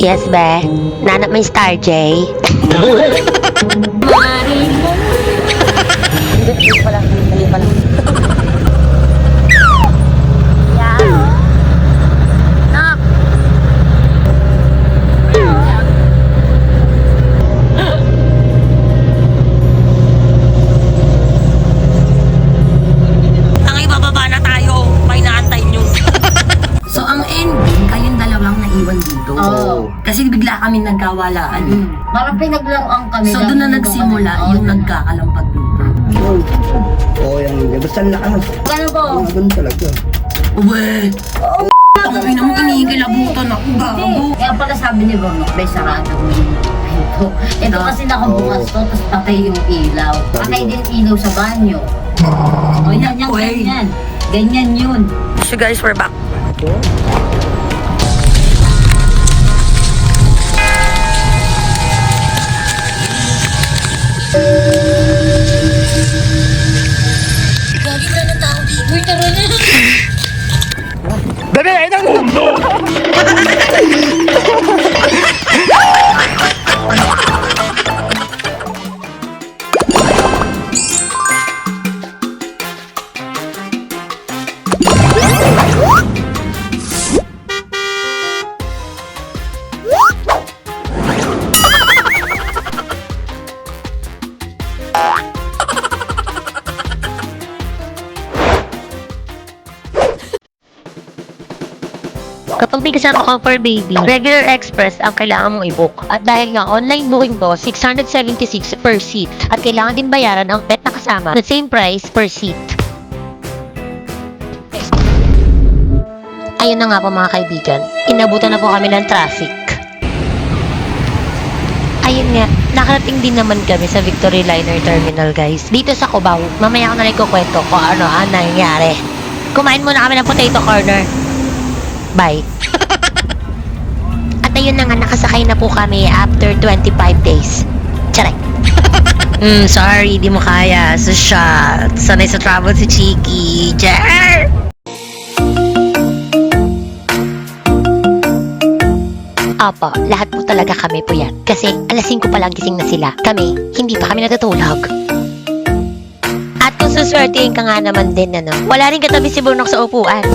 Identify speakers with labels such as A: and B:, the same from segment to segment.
A: Yes, be. Nanap mo yung Star J. Hindi pala. Mali pala.
B: Kasi bigla kami nagkawalaan.
C: Parang pinaglaruan kami.
B: So doon na nagsimula yung nagkakalampag dito.
D: Oo, yan. Basta na ano.
C: Ano po?
D: Ganun talaga.
B: Uwe! Kami naman inigilabutan ako, gago.
C: Kaya pala sabi ni Ronok, may sarado mo yung ito. Ito kasi nakabukas to, tapos patay yung ilaw. Patay din ilaw sa banyo. O yan, ganyan. Ganyan yun.
B: So guys, we're back.
D: Dali, ay nang!
A: Kapag may kasama ka for baby, regular express ang kailangan mong i-book. At dahil nga online booking to, 676 per seat. At kailangan din bayaran ang pet na kasama the same price per seat. Ayun na nga po mga kaibigan, inabutan na po kami ng traffic. Ayun nga, nakarating din naman kami sa Victory Liner Terminal guys. Dito sa Cubao, mamaya ko na rin kukwento kung ano ang nangyari. Kumain muna kami ng potato corner. Bye. At ayun na nga, nakasakay na po kami after 25 days. Charek. Sorry, di mo kaya. So shot. Sanay sa travel si Chiki. Cher! Opo, lahat po talaga kami po yan. Kasi alas 5 pa lang gising na sila. Kami, hindi pa kami natutulog. At kung suswertein ka nga naman din, wala rin katabi si Burnok sa upuan.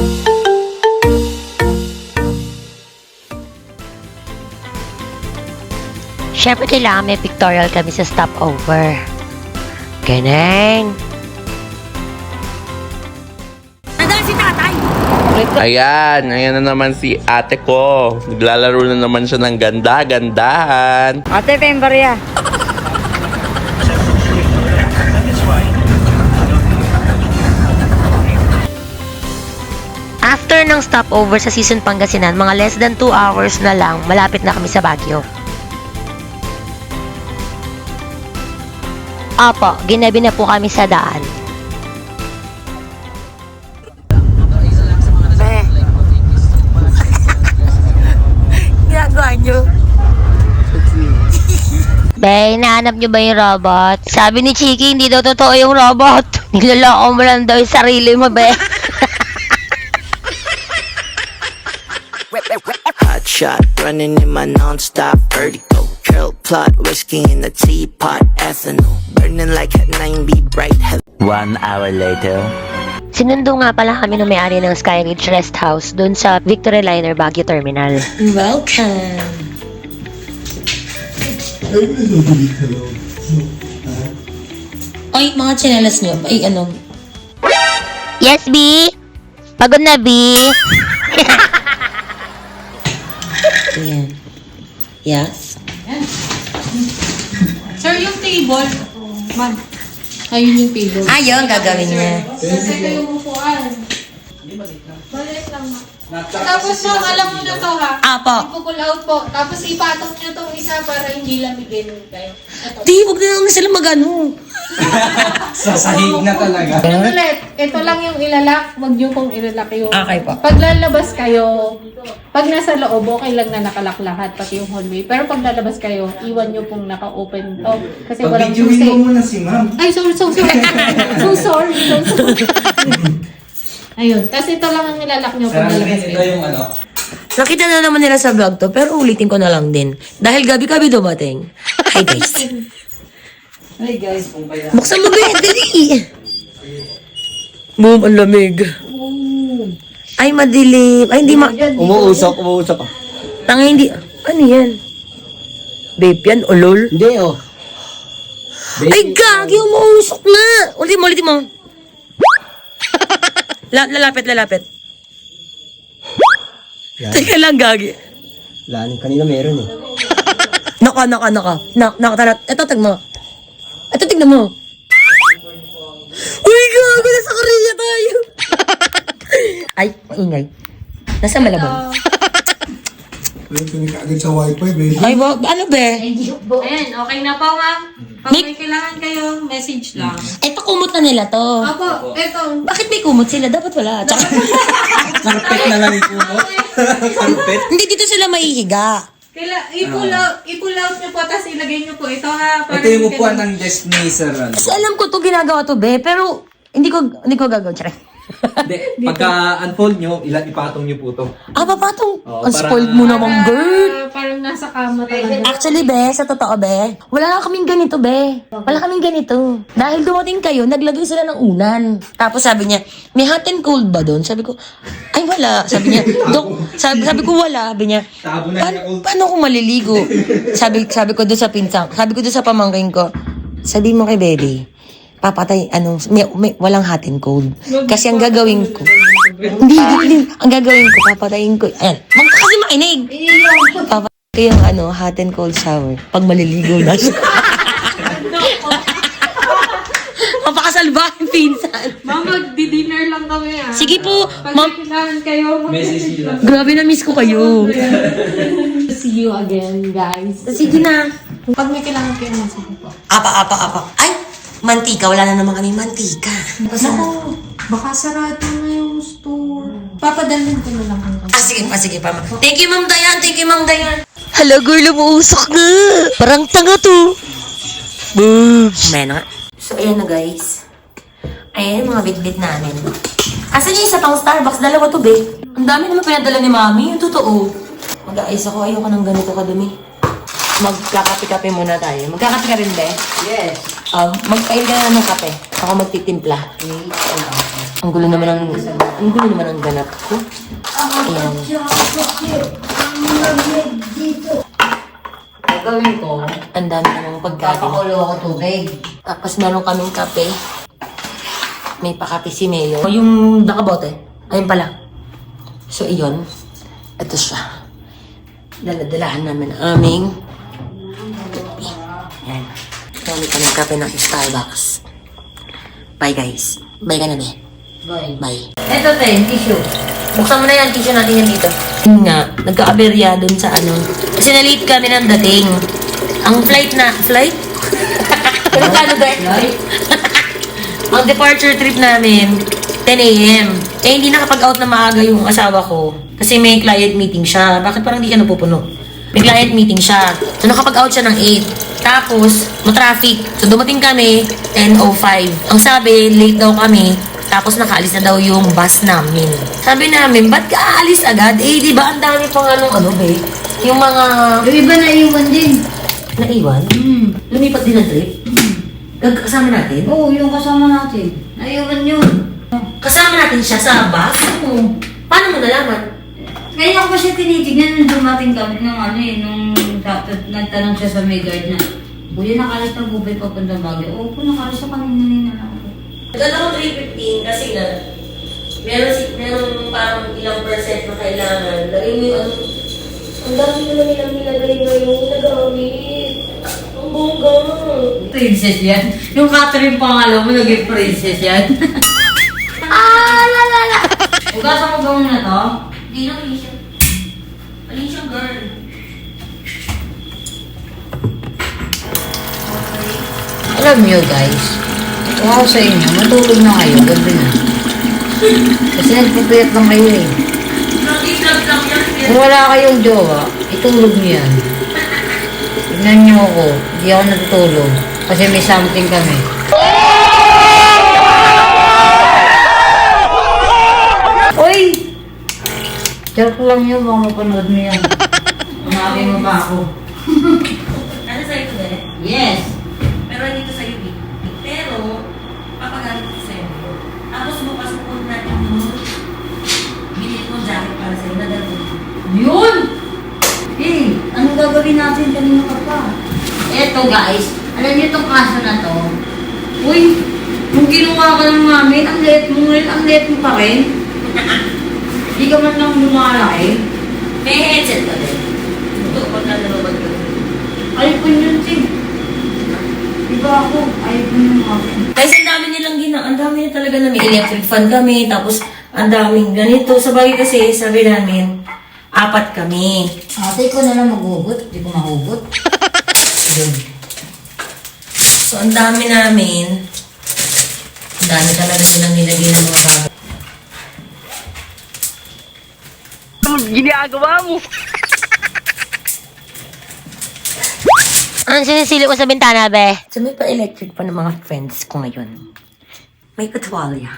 A: Siyempre, kailangan may pictorial kami sa stopover. Ganun.
B: Nandun si tatay!
E: Ayan na naman si ate ko. Naglalaro na naman siya ng ganda-gandahan.
C: Ate, Pembaria.
A: After ng stopover sa Season Pangasinan, mga less than 2 hours na lang, malapit na kami sa Baguio. Opo, ginabi na po kami sa daan.
B: Ginagawa nyo?
A: Be, nahanap nyo ba yung robot? Sabi ni Chiki, hindi daw totoo yung robot. Niloloko mo lang daw yung sarili mo, be.
F: Hot shot, running in my non-stop vertigo. Curl plot, whiskey in the teapot, ethanol, burning like at 9B bright heaven.
G: 1 hour later.
A: Sinundo nga pala kami ng may-ari ng Skyridge Rest House dun sa Victory Liner Baguio Terminal.
B: Welcome! Ay, mga tsinelas nyo. Ay, ano?
A: Yes, B? Pagod na, B?
B: Ayan. Yes?
H: Sir, yung table. Ma'am. Ayun yung table.
B: Ayun, gagawin niya.
H: Ito yung upuan. Maliit lang, ma'am. Tapos ma'am, alam mo na to ha.
B: Apo.
H: Ipo-pull out po. Tapos ipatong nyo tong isa para hindi lamigin kayo. Ito.
B: Di, huwag na lang sila magano.
D: Sasahig na talaga.
H: Ano ulit? Ito lang yung ilalak. Huwag nyo pong ilalak yung...
B: Okay po.
H: Pag lalabas kayo, pag nasa loob, okay lang na nakalak lahat, pati yung hallway. Pero pag lalabas kayo, iwan nyo pong naka-open to. Kasi walang
D: Pag-videoin
H: susi.
D: mo muna si ma'am.
H: Ay, sorry. So sorry. Ayun. Tapos ito lang ang nilalak nyo pag lalabas kayo.
D: yung ano.
B: Nakita na naman nila sa vlog to, pero ulitin ko na lang din. Dahil gabi-gabi dumating. Hi guys.
D: Hi guys, kung kaya.
B: Buksan mo ba yan? Dali! Boom, ang lamig. Ay, madilim. Ay, hindi
D: Umuusok ka.
B: Tanga, hindi. Ano yan? Vape yan, ulol.
D: Hindi oh.
B: Ay, gagi, umuusok na. Ulitin mo. Lalapit.
D: Yan.
B: Teka lang, gagi.
D: Lalim, kanina meron eh.
B: Naka, tara. Ito, tignan mo. Uy, gago, nasa Korea tayo. Ay, maingay. Nasa Malabon.
G: Agad sa wifi, baby.
B: Ay, ano be?
H: Ayan, okay na po, ma'am. Pag may kailangan kayo, message lang.
B: Ito, kumot na nila to.
H: Opo, eto.
B: Bakit may kumot sila? Dapat wala. Tsaka,
D: Carpet na lang ito mo. Carpet.
B: hindi dito sila mahihiga.
H: I-pull out nyo po, tapos ilagay nyo po ito ha.
D: Ito yung upuan ng desk ni Sir.
B: Kasi alam ko to ginagawa to be, pero hindi ko gagawin. Tsaka.
D: Hindi, pagka-unfold nyo, ipatong nyo po to.
B: Papatong.
D: Oo,
B: Ang
D: para-
B: spoiled mo naman, girl.
H: Parang nasa kama talaga.
B: Actually, be, sa totoo, be, wala kaming ganito, be. Wala kaming ganito. Dahil dumating kayo, naglagay sila ng unan. Tapos sabi niya, may hot and cold ba doon? Sabi ko, ay wala. Sabi niya, Dok, sabi ko wala. Sabi niya,
D: Tabo na niya cold.
B: paano ko maliligo? Sabi ko doon sa pinsang, sabi ko doon sa pamangkin ko, sabi mo kay baby, papatay, walang hot and cold. Kasi ang gagawin ko, hindi, ang gagawin ko, papatayin ko, ayan, kasi makinig. Papatayin ko yung hot and cold shower pag maliligo na siya. Mapakasalbahin pinsan.
H: Ma'am, magdi-dinner lang kami ah.
B: Sige po,
H: Pag
B: ma'am.
H: may kailangan kayo,
D: Message nyo lang.
B: Grabe na miss ko kayo.
H: See you again, guys.
B: Sige na.
H: Pag may kailangan kayo, message po.
B: Apa. Ay, mantika. Wala na naman kami mantika.
H: Naku, baka sarado na yung store. Papadalhin ko na lang ang
B: Sige pa. Thank you, Ma'am Dayan. Hala, girl, umuusok nga. Parang tanga to. Boobs. May nga. So, ayan na, guys. Ayan, mga bitbit namin. Asan yung isa pang Starbucks? Dalawa to, be. Ang dami naman pinadala ni Mami. Yung totoo. Mag-aayos ako. Ayoko ng ganito kadumi. Magkakape-kape muna tayo. Magkakape ka rin, be?
C: Yes.
B: Magpail ka na ng kape. Ako magtitimpla. Ang gulo naman ang ganap ko. Ayan.
C: Gagawin ko,
B: Ang dami namang pagkain.
C: papakulo ako tubig.
B: Tapos meron kaming kape. May pakape si Mayo. Yung nakabote. Ayun pala. So, iyon. Ito siya. Daladalahan namin ang aming kape. Ayan. Gamit kaming kape ng Starbucks. Bye, guys. Bye ka na, be.
C: Bye.
B: Bye.
C: Ito, tissue.
B: Buksan mo na yan, tissue natin yan dito. Yun nga, nagka-aberya dun sa Kasi na-late kami ng dating. Ang flight? Ano ba? Ang departure trip namin, 10 a.m. Eh, hindi nakapag-out na maaga yung asawa ko. Kasi may client meeting siya. Bakit parang hindi ka napupuno? May client meeting siya. So, nakapag-out siya ng 8. Tapos, matraffic. So, dumating kami, 10:05. Ang sabi, late daw kami. Tapos nakaalis na daw yung bus namin. Sabi namin, ba't ka aalis agad? Eh, di ba ang dami pang babe? Yung mga
C: Yung iba na iwan din.
B: naiwan. Lumipat din ang trip. Kasama natin?
C: Oo, yung kasama natin. Naiwan yun.
B: Kasama natin siya sa bus? Paano mo nalaman?
C: Kaya ako siya tinitignan nung dumating kami nung nagtanong siya sa may guard na, Kuya, nakalis na bubay papunta Baguio. Oo po, nakalis na kanina lang ako.
B: Nagkala ko 315 kasi nga, meron parang ilang percent na kailangan. Lagay mo yung ang dami naman nilang nilagay ngayon, nagamit. Ang bongga.
C: Princess yan. Yung Catherine pangalaw mo, naging princess yan.
B: Lala!
C: Ugasan mo ba muna to?
B: Hindi na, Alicia. Alicia, girl.
C: Alam nyo guys, kung ako sa inyo, matulog na kayo, gabi na. Kasi nagpupuyat lang kayo eh. Kung wala kayong jowa, itulog niyo yan. Tignan niyo ako, hindi ako natutulog. Kasi may something kami. Uy! Joke lang yun, baka mapanood mo yan. Umabi mo ba ako?
B: Ano sa'yo ito, Bebe?
C: Yes!
B: Pero hindi ito sa'yo, Vic. Pero, papagamit ito sa'yo. Tapos bukas pupunta natin yung binili kong jacket para sa'yo na dalawa.
C: Yun! Eh, anong gagawin natin kanina ka pa? Eto guys, alam niyo itong kaso na to? Uy, kung ginawa ka lang namin, ang liit mo ngayon, ang liit mo pa rin. Hindi ka man lang lumalaki.
B: May headset ka din. Ito, pag nalalaban ka.
C: iPhone yun, Sig. Diba ako, iPhone yung akin.
B: Kasi ang dami nilang ang dami na talaga na may electric fan kami, tapos ang daming ganito. Sa bagay kasi, sabi namin, 4 kami.
C: Ate ko na lang maghugot, hindi ko mahugot.
B: So, ang dami namin. Ang dami talaga nilang nilagay ng mga bagay.
A: Anong sinisili ko sa bintana, be?
B: So, may pa-electric pa ng mga friends ko ngayon. May patwalya.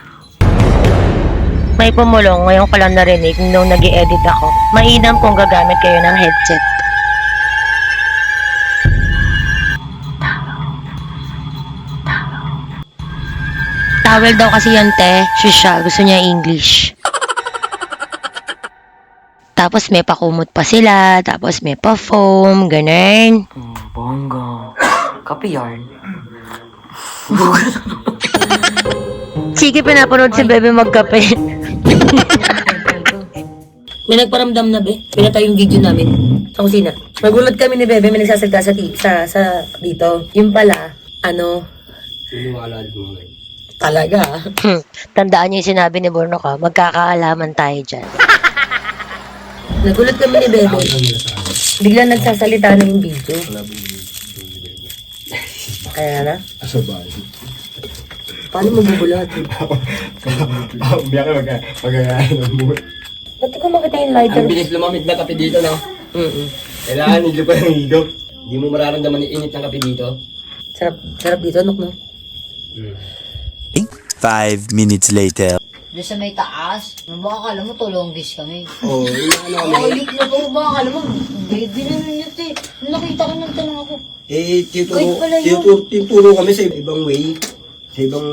A: May pumulong, ngayon ko lang narinig nung nag edit ako. Mainam kung gagamit kayo ng headset. Towel daw kasi yan, te. Siya, gusto niya English. Tapos may pakumot pa sila, tapos may pa-foam, ganun.
B: Bongga. Kape yarn.
A: Sige, pinapanood si Bebe magkape.
B: May nagparamdam na, be. Pinatay yung video namin sa kusina. Nagulat kami ni Bebe, may nagsasalita sa dito. Yung pala, talaga.
A: Tandaan niyo yung sinabi ni Borno ka, magkakaalaman tayo dyan.
B: Nagulat kami ni Bebe. Biglang nagsasalita na yung video. Kaya na? Paano magugulat?
G: Biyak ka magkakain mo.
B: Ba't di ko makita yung lighter?
D: Ang bilis lumamig na kape dito, no? Kailangan hindi pa ng higop. Hindi mo mararamdaman yung init ng kape dito.
B: Sarap dito, no?
I: 5 minutes later.
C: Doon sa may taas, baka akala mo tulonggis kami.
D: Oo,
C: Ay, lit na to, baka akala mo, baby na nun yun, te. Nung nakita ko ng tanong ako, Wait pala yun.
G: Tinuturo kami sa ibang way, sa ibang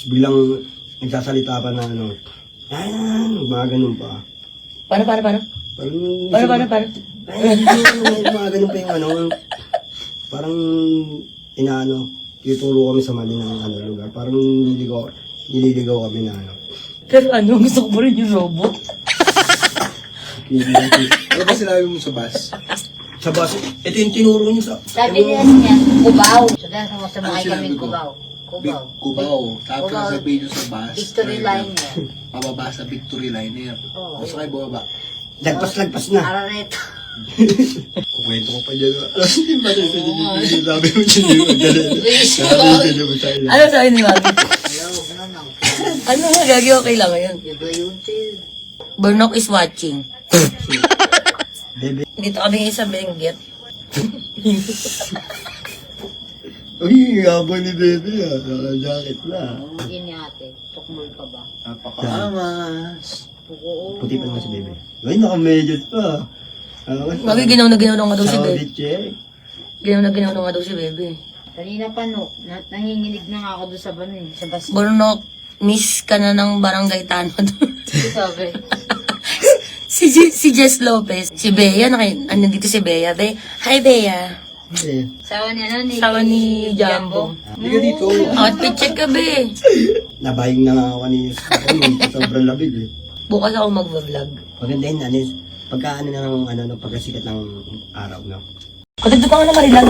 G: biglang nagsasalita pa na mga ganun pa.
B: Paano?
G: Parang, mga ganun pa yung parang tinuturo kami sa mali ng lugar. Parang nililigaw kami na
B: Pero gusto ko pa rin yung robot.
G: Ano ba sinabi mo sa bus? Sa bus, ito yung tinuro niyo sa...
C: sabi nila niya, Cubao. So dahil sumasabay kami Cubao.
J: Cubao. Tapos
C: Cubao.
J: sasabihin nyo sa bus.
C: Victory Liner.
J: Pababa sa Victory Liner.
C: Oo.
J: Tapos kayo bumaba.
G: Lagpas na.
C: Arareto.
G: Kukwento ko pa dyan. Hindi ba sabi mo dyan yung magaling?
B: Ano sabi ni Mami?
C: Hello, ano nang?
B: Ano nga, gagi okay lang ngayon.
C: Iba yun, te.
B: Burnok is watching.
G: Bebe.
B: Dito kami sa Benguet.
G: Uy, habang ni Bebe naka-jacket na.
C: Hindi ni ate. Tukmol ka ba?
J: Napaka-angas.
C: Oo.
G: Puti pa naman si Bebe. Uy, naka-medyas pa.
B: Magi ginaw na nga daw si Bebe.
G: Saudi check.
B: Ginaw na nga daw si Bebe.
C: Kanina pa no, nanginginig na nga ako doon sa sa bus.
B: Burnok, miss ka na ng barangay Tanod.
C: Sabi.
B: si Jess Lopez. Si Bea, nandito si Bea. Hi, Bea.
C: Sawa niya ni...
B: Sawa ni Jumbo.
G: Hindi ka dito.
B: Outfit check ka, Be.
G: Nabaying na nga ako kanina sa sobrang labig eh.
B: Bukas ako mag-vlog.
G: Maganda yun, pagka ng pagkasikat ng araw, no?
B: Pagdagdag ako na marilag.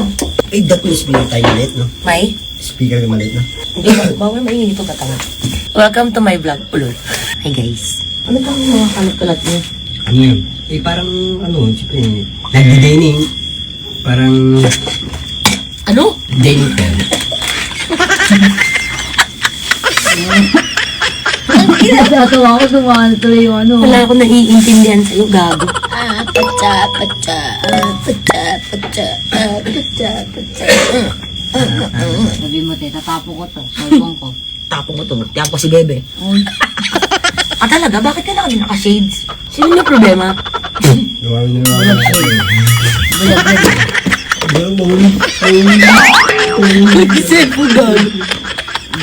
G: Eh, that means speaker tayo maliit, no?
B: May?
G: Speaker ka maliit, no?
B: Hindi, bawal mainit ito katanga. Welcome to my vlog, ulol. Hi, guys. Ano bang mga kalat-kalat niyo?
G: Ano yun? Eh, parang, siyempre, nagdi-dining. Parang,
B: Ano?
G: dining ko.
C: Natawa ko, dumaan tuloy yung
B: Wala akong naiintindihan sa'yo, gago.
C: Sabi mo, te, tatapo ko to. Cellphone ko.
B: Tapong ko to. Tiyan ko si Bebe. Talaga? Bakit ka na kami naka-shades? Sino may problema?
G: Gawa na lang.
B: Nag-isip po doon.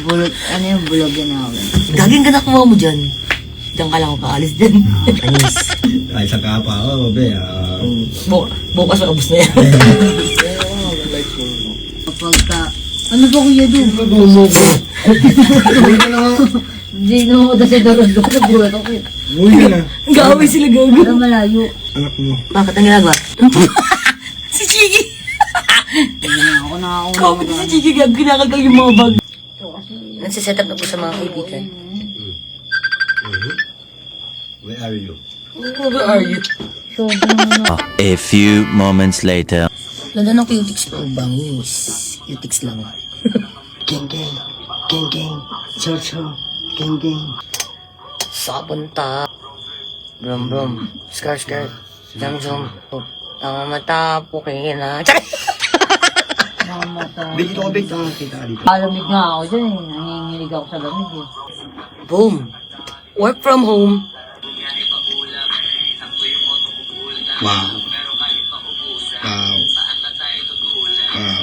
C: Bulog, ano yung bulog yan ako?
B: Gaging ka nakuha mo dyan. Diyan ka lang kaalis dyan. Anis.
G: Ay, sa kapa ako, be.
B: Bukas maubos na yan.
C: Kapag ka, ano ba kuya doon? Hindi no, kasi doon ko nagulat ako.
G: Uy, ka na.
B: Gawin sila gago.
C: Pero malayo.
G: Anak mo.
B: Bakit ang ginagawa? Si Chiki!
C: Ako nakakauna.
B: Comment si Chiki gago, kinakalkal yung mga bag. Nagsiset up na po sa mga kaibigan.
G: Where are you?
B: Where are you?
I: A few moments later.
B: Landa ng cutics po. Bangis. Cutics lang.
G: Gang, gang. Gang, gang. Chow, chow. Gang, gang.
B: Sapunta. Brum brum. Skar skar. Jam jam. Ang mata po kayo na.
G: Big, ito ko, big. Tanga, kita ka dito.
C: Alamig nga ako dyan eh. Nanginginig ako sa lamig eh.
B: Boom. Work from home.
G: Wow. Wow. Wow.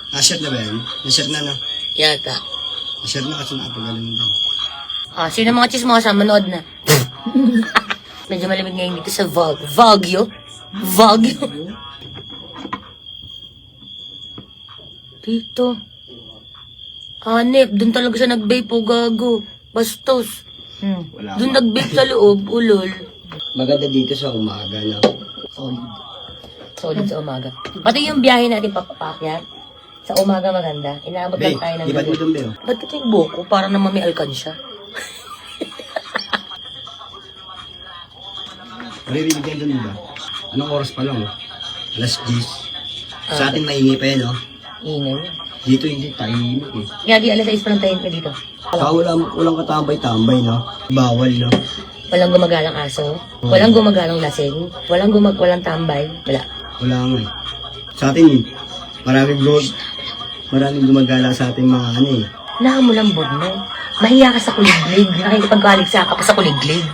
G: Na-share na ba yan? Na-share na, no?
B: Yata.
G: Na-share na kasi nakapagaling daw.
B: Sino mga chismosa? Manood na. Medyo malamig ngayon dito sa Baguio. Baguio. Dito. Hanep, dun talaga siya nag-vape o gago. Bastos.
G: Wala
B: Dun nag-vape sa loob, ulol.
G: Maganda dito sa umaga, no?
B: Solid. Solid sa umaga. Pati yung biyahe natin papapakyat. Sa umaga maganda. Inaabot
G: Be,
B: lang tayo ng
G: iba't mo
B: gabi.
G: dun, Be, oh.
B: Ba't ito yung buhok ko? Para naman may alkansya.
G: Maririnig yan dun, ba? Anong oras pa lang, oh? Alas 10. Sa atin maingay pa yan, oh.
B: Ingay mo.
G: Dito hindi tahimik, eh.
B: Gagi, alas 6 pa lang tayo ka dito.
G: Saka walang katambay-tambay, no? Bawal, no?
B: Walang gumagalang aso. Walang gumagalang lasing. Walang tambay. Wala.
G: Wala nga, eh. Sa atin, maraming gumagala sa ating mga ano, eh.
B: Lahat mo lang, Borno. Mahiya ka sa kuliglig. Nakikipagbaligsa ka pa sa kuliglig.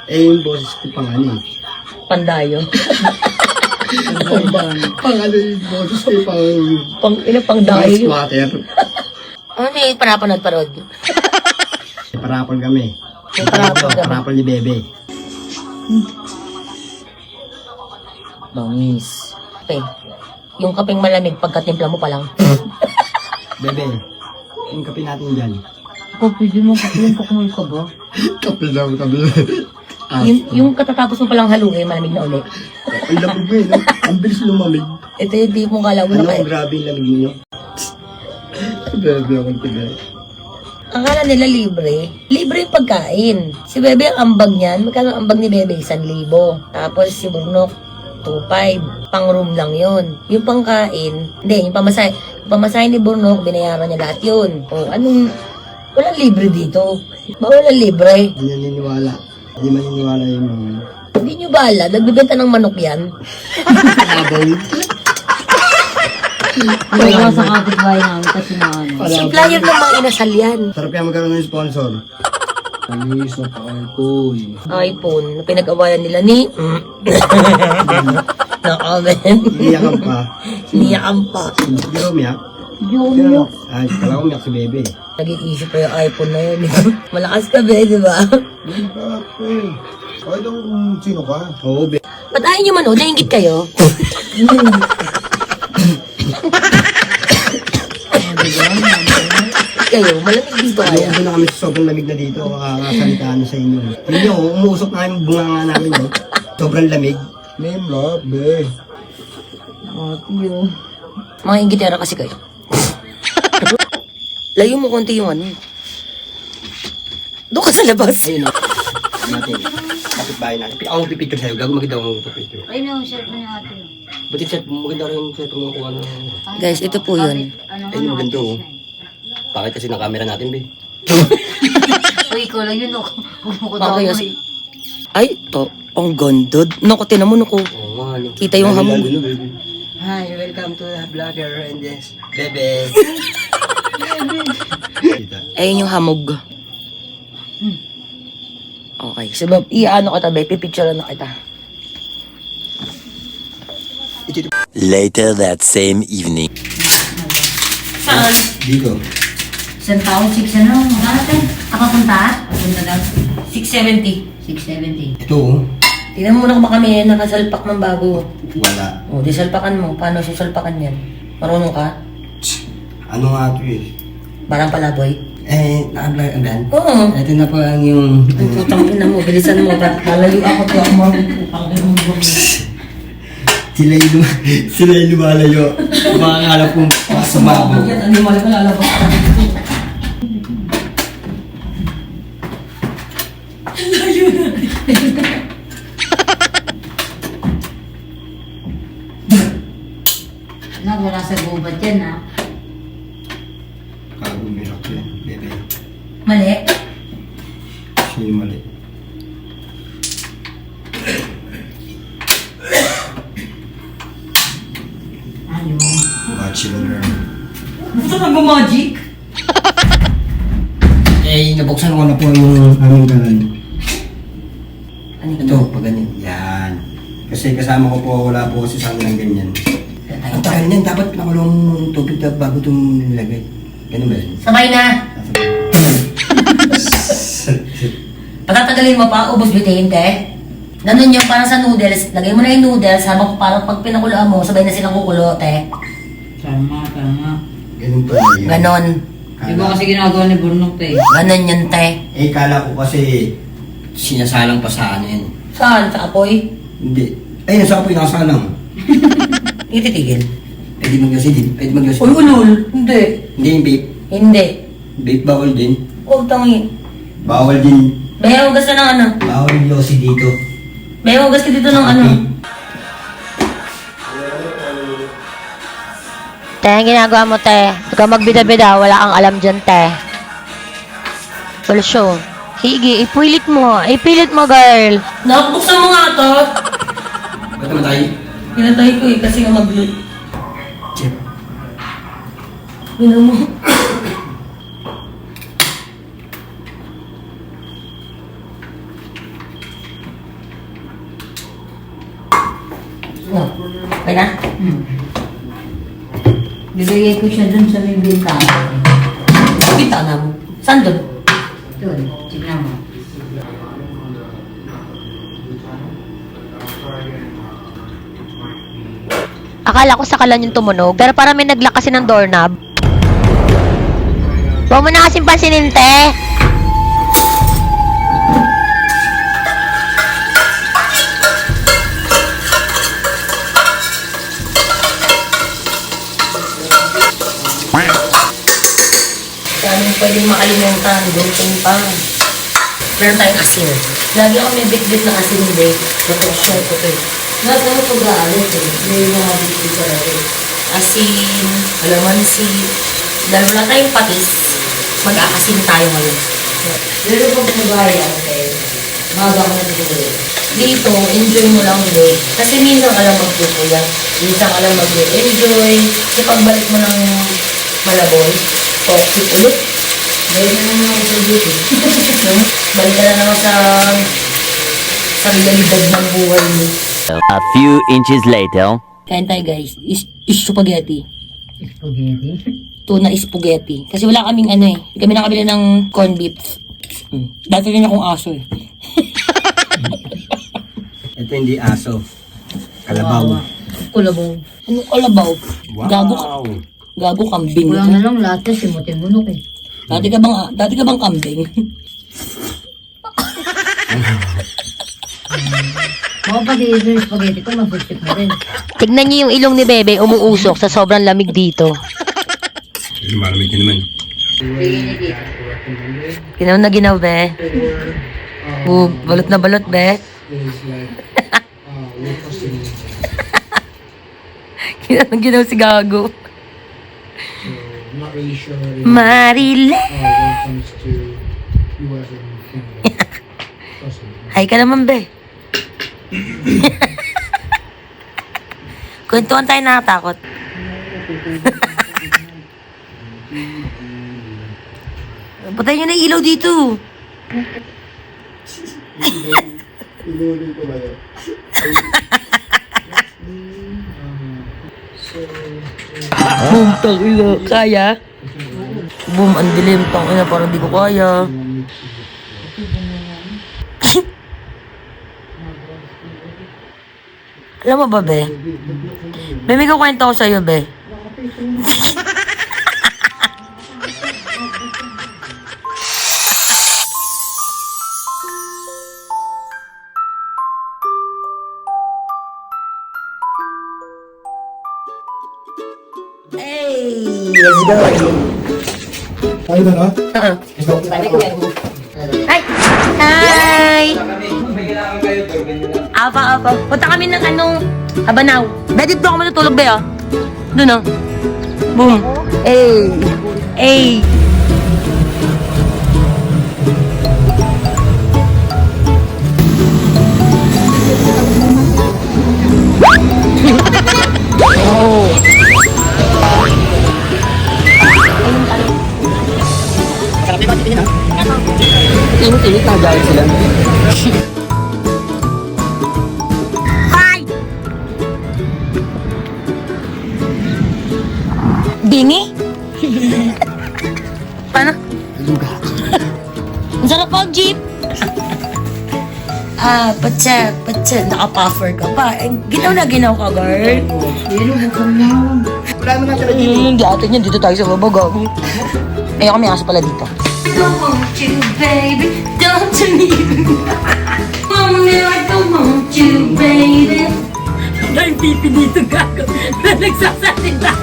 G: Eh, yung boses ko pang ano, eh.
B: Pandayo.
G: Pang ano yung boses ko, pang
B: Pangdayo.
G: squatter.
B: Ano eh, parapanood.
G: Parapol kami.
B: Parapol kami.
G: Parapol ni Bebe.
B: Bangis. Okay. Yung kapeng malamig, pagkatimpla mo pa lang.
G: Bebe, yung kape natin dyan.
C: Ako, pwede mo kapiling pakmul ka ba?
G: Kape lang, kape.
B: yung katatapos mo palang haluin, malamig na ulit.
G: Ang lamig mo, eh, no? Ang bilis lumamig.
B: Ito yung di mong kala mo na
G: Ano,
B: kaya.
G: grabe yung lamig niyo. Bebe, akong tigay.
B: Akala nila libre. Libre yung pagkain. Si Bebe, ang ambag niyan, magkano ang ambag ni Bebe? 1,000. Tapos si Burnok, 2,500. Pang room lang yon. Yung pangkain, hindi, yung pamasahe. Yung pamasahe ni Burnok, binayaran niya lahat yun. O, anong, walang libre dito. Walang libre.
G: Hindi naniniwala. Hindi maniniwala yung mga...
B: Hindi nyo bala, nagbibenta ng manok yan.
C: Wala sa kapitbahay namin kasi na ano.
B: Supplier ng mga inasal yan.
G: Sarap yan magkaroon ng sponsor.
J: Panis na pa-alcohol.
B: iPhone, na pinag-awayan nila ni... Nakamen.
G: Iiyakan pa.
B: Niyakan pa.
G: Hindi ko umiyak.
C: Yung
G: Pero, ay, kala ko umiyak si Bebe.
B: Naging issue pa yung iPhone na yun. Malakas ka, be, di ba?
J: Kahit ang sino ka?
G: Oo, Bebe.
B: Ba't ayaw nyo manood? Nainggit kayo? Kayo, malamig dito kaya.
G: Ayun doon na kami sa sobrang lamig na dito. Kakasalita na sa inyo. Hindi ako, umuusok na kami bunga nga namin. No? Sobrang lamig.
J: Name love, be.
B: Mga inggitera kasi kayo. Layo mo konti yung ano. Doon ka sa labas.
G: Ayun o. Natin. Kapit-bahay natin. Ako magpipicture sa'yo. Gago maganda akong magpipicture.
C: Ay, no, shirt mo yung ate.
G: Ba't yung set mo? Maganda rin yung set mo kung ano.
B: Guys, ito po yun.
C: Ano
G: Ayun, maganda oh. Bakit kasi na camera natin, be?
C: Uy, ikaw lang yun, no?
B: Okay, yes. Ay, to. Ang ganda. Naku, tinan mo, naku.
G: Oo nga, ano.
B: Kita yung hamog.
G: Lalo, baby. Hi, welcome to the vlogger and this. Bebe.
B: Ayun yung hamog. Okay. So, i-ano kita, be? Pipicture na kita.
I: Later that same evening.
B: Saan?
G: Dito.
C: Isang taon, 6 ano? Magkano Nakapunta? Punta daw.
B: 670.
C: 670.
G: Ito oh.
B: Tingnan mo na kung baka may nakasalpak ng bago.
G: Wala.
B: O, di salpakan mo. Paano susalpakan yan? Marunong ka?
G: Ano nga ito eh?
B: Parang palaboy.
G: Nakaglagan.
B: Oo.
G: Ito na po ang yung...
B: Ang putang ina mo, bilisan mo. Lalayo ako to ako marunong putang.
G: Sila yung lumalayo. Makakala kong sumabog.
B: Yan, ano yung mali ko lalabas ka.
C: Wala sa gubat yan ha.
G: Kagumirak yan, bebe.
B: Mali.
G: Siya yung mali.
C: Ano?
G: Watch and learn.
B: Gusto ka mag-magic?
G: Nabuksan ko na po yung aming kanal.
B: Ano
G: Ito, pag ganyan. Yan. Kasi kasama ko po, wala po kasi sa amin ng ganyan. Ang tagal niyan, dapat pinakulong tubig na bago itong nilagay. Ganun ba yun?
B: Sabay na. Patatagalin mo pa, ubos bitin, te. Ganun yung parang sa noodles. Lagay mo na yung noodles, habang parang pag pinakulaan mo, sabay na silang kukulo, te.
C: Tama.
G: Ganun pa yun.
B: Ganon.
C: Di ba kasi ginagawa ni Burnok te?
B: Ganon yun, te.
G: Kala ko kasi sinasalang pa sa anin.
B: Saan? Sa apoy?
G: Hindi. Ay, nasa apoy nakasalang.
B: Hindi titigil.
G: Pwede maglasidin. Pwede maglasidin.
B: Uy, ulul. Hindi.
G: Hindi yung vape.
B: Hindi.
G: Vape bawal din.
B: Huwag tangi.
G: Bawal din.
B: May hugas ka ng ano?
G: Bawal yung yosi dito.
B: May hugas ka dito ng ano?
A: Te, ang ginagawa mo, te. Huwag kang magbida-bida. Wala kang alam dyan, te. Pulsyo. Higi, ipilit mo. Ipilit mo, girl.
B: Nakabuksan mo nga to.
G: Ba't naman tayo?
B: Pinatay ko eh, kasi nga mag-loot.
G: Chip.
B: Ano mo? No. Okay na?
C: Bibigay ko siya dun sa may bintana.
B: Kita na mo. Saan doon?
C: Doon, tignan mo.
A: Akala ko sa kalan yung tumunog, pero parang may naglock kasi ng doorknob. Huwag mo na kasing pansinin, te.
B: Daming pwedeng makalimutan. Dulcing pa. Meron tayong asin. Lagi ako may bit-bit na asin, babe. Ito, share ko to eh. Lahat naman pag-aalit eh. May mga bit-bit ko na eh. Asin, alamansi. Dahil wala tayong patis, mag-aasin tayo ngayon. Pero pag nagaya, okay, maga ko na dito. Dito, enjoy mo lang babe. Kasi minsan ka lang magpupuyan. Minsan ka lang mag-enjoy. Kasi pagbalik mo ng Malaboy, toxic ulit. Balik na naman ako sa beauty. Balik ka na naman sa realidad ng buhay mo.
I: A few inches later.
B: Kain tayo guys, is spaghetti.
C: Spaghetti?
B: Tuna spaghetti. Kasi wala kaming ano eh. Hindi kami nakabili ng corned beef. Dati rin akong aso eh.
G: Ito hindi aso. Kalabaw.
B: Kulabaw. Ano kalabaw? Gago ka. Gago kambing.
C: Wala na lang lahat kasi muti-munok eh.
B: Dati ka bang kambing?
C: Mga pati yung spaghetti ko, mapusip na rin.
A: Tignan niyo yung ilong ni Bebe umuusok sa sobrang lamig dito.
G: Malamig ka naman.
B: Ginaw na ginaw, be. Balot na balot, be. Ginaw na ginaw si Gago. Marile. Hay ka naman, be. Kwentuhan tayo nakakatakot. Patay nyo na yung ilaw dito. Boom, tangina. Kaya? Boom, ang dilim. Tangina, parang di ko kaya. Alam mo ba, be? Be, may kukwento ko sa'yo, be. Hey!
G: Let's go.
J: Tayo na na?
B: Hi! Hi! Apa. Punta kami ng Abanaw. Be, dito ako matutulog, be, oh. Doon, oh. Boom. Hey! Hey!
G: Init na gawin sila.
B: Hi! Bingi? Paano? Ang sarap po, jeep! Patsa. Naka-puffer ka pa. Ginaw ka, girl.
G: Wala mo na talaga dito.
B: Hindi atin yan. Dito tayo sa babagaw. Ayoko, may aso pala dito. Don't want you, baby. Don't you need me? Only I don't want you, baby. Ang pipi dito, gago. Na nagsasalita.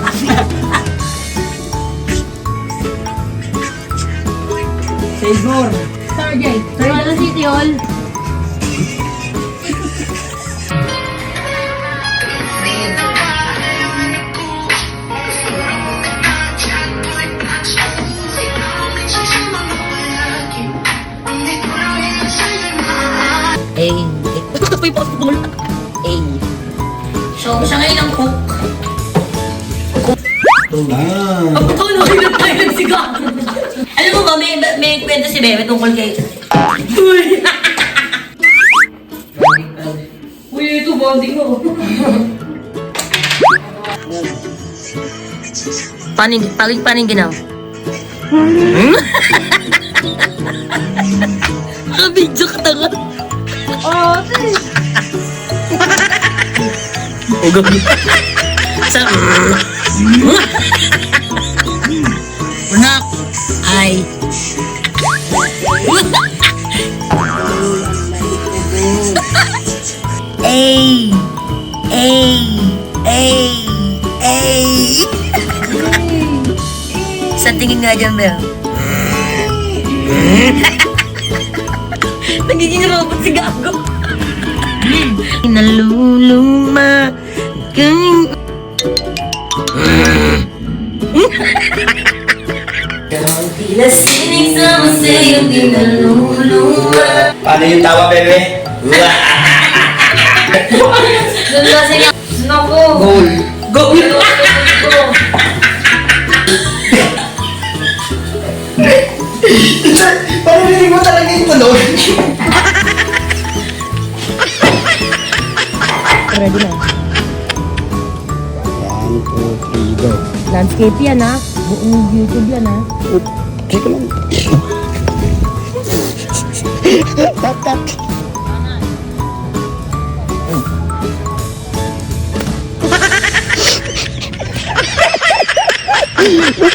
G: Sigor.
H: Sergey, Royal City Hall.
B: Ay, ito po yung possible. Ay. So, siya ngayon ang cook. Ang patuloy na tayo nagsigaw. Alam mo ba, may kwento si Bebe tungkol kay... Uy! Uy, ito bonding mo. Paning ginaw. Nakabidyo ka tanga. Ugok. Sa... Unak. Ay. Sa tingin nga dyan, Bel. Nagiging robot si Gago. Naluluma kang... Tila sinig sa masayang di naluluma.
G: Paano yung tawa, bebe?
B: Doon kasi niya. Naku. Goal.
G: Parinig mo talaga yung tunog.
B: Ready na.
G: 1, 2, 3, go.
B: Landscape yan, ha? Buong YouTube yan, ha?
G: Teka lang. Tap.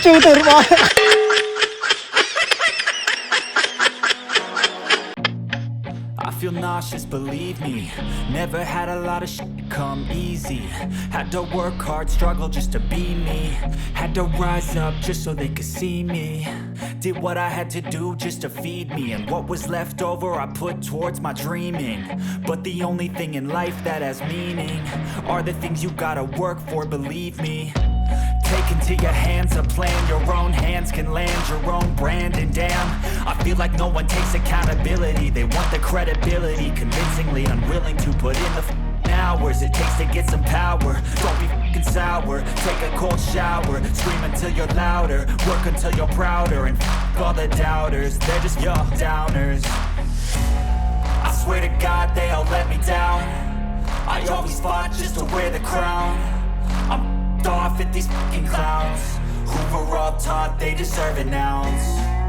G: Shooter mo.
K: I feel nauseous, believe me. Never had a lot of shit come easy. Had to work hard, struggle just to be me. Had to rise up just so they could see me. Did what I had to do just to feed me. And what was left over I put towards my dreaming. But the only thing in life that has meaning are the things you gotta work for, believe me. Take into your hands a plan. Your own hands can land your own brand. And damn, I feel like no one takes accountability. They want the credibility, convincingly unwilling to put in the hours it takes to get some power. Don't be looking sour. Take a cold shower, scream until you're louder, work until you're prouder, and all the doubters, they're just your downers. I swear to God they all let me down. I always fought just to wear the crown. I'm off at these fucking clowns who were all taught they deserve an ounce.